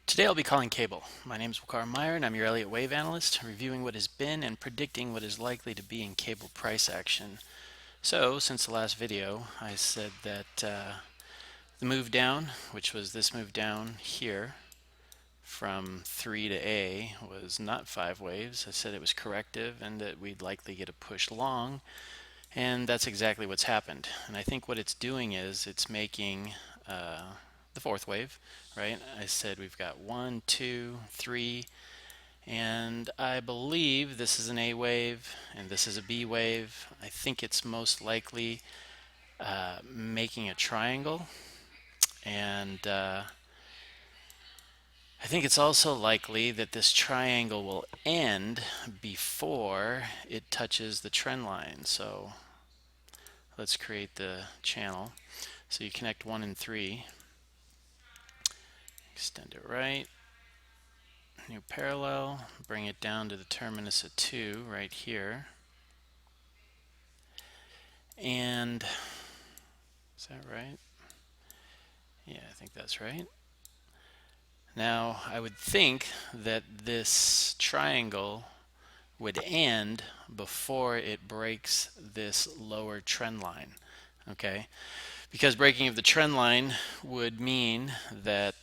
Today I'll be calling cable. My name is Wakar Meyer and I'm your Elliott Wave analyst, reviewing what has been and predicting what is likely to be in cable price action. So, since the last video, I said that the move down, which was this move down here from 3 to A, was not 5 waves. I said it was corrective and that we'd likely get a push long, and that's exactly what's happened. And I think what it's doing is it's making the fourth wave, right? I said we've got 1, 2, 3, and I believe this is an A wave and this is a B wave. I think it's most likely making a triangle, and I think it's also likely that this triangle will end before it touches the trend line. So let's create the channel. So you connect 1 and 3, extend it right, new parallel, bring it down to the terminus of 2 right here. And is that right? Yeah, I think that's right. Now I would think that this triangle would end before it breaks this lower trend line, okay? Because breaking of the trend line would mean that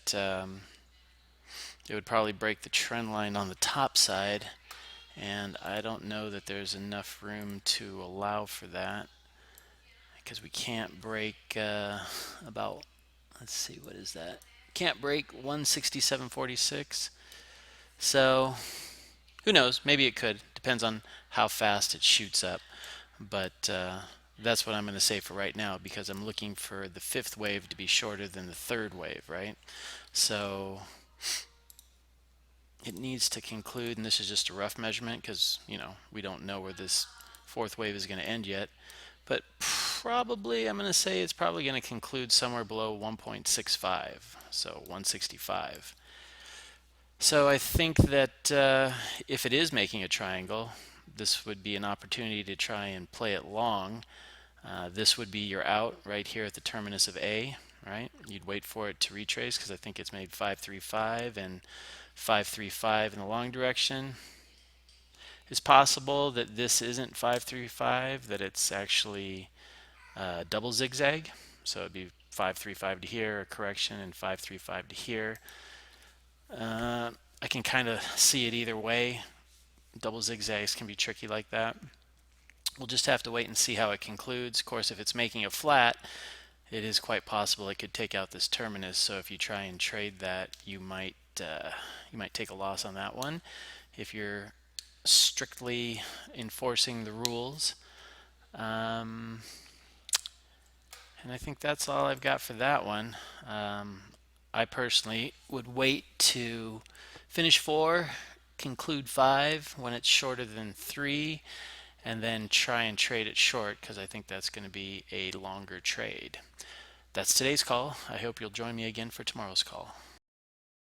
it would probably break the trend line on the top side, and I don't know that there's enough room to allow for that, because we can't break about, let's see, what is that? Can't break 167.46. So who knows? Maybe it could. Depends on how fast it shoots up. But that's what I'm going to say for right now, because I'm looking for the fifth wave to be shorter than the third wave, right? So it needs to conclude, and this is just a rough measurement because, you know, we don't know where this fourth wave is going to end yet. But probably, I'm going to say it's probably going to conclude somewhere below 1.65, so 165. So I think that if it is making a triangle, this would be an opportunity to try and play it long. This would be your out right here at the terminus of A, right? You'd wait for it to retrace because I think it's made 535 and 535 in the long direction. It's possible that this isn't 535, that it's actually double zigzag. So it'd be 535 to here, a correction, and 535 to here. I can kind of see it either way. Double zigzags can be tricky like that. We'll just have to wait and see how it concludes. Of course, if it's making a flat, it is quite possible it could take out this terminus. So if you try and trade that, you might take a loss on that one if you're strictly enforcing the rules. And I think that's all I've got for that one. I personally would wait to finish 4, conclude 5 when it's shorter than 3, and then try and trade it short, because I think that's going to be a longer trade. That's today's call. I hope you'll join me again for tomorrow's call.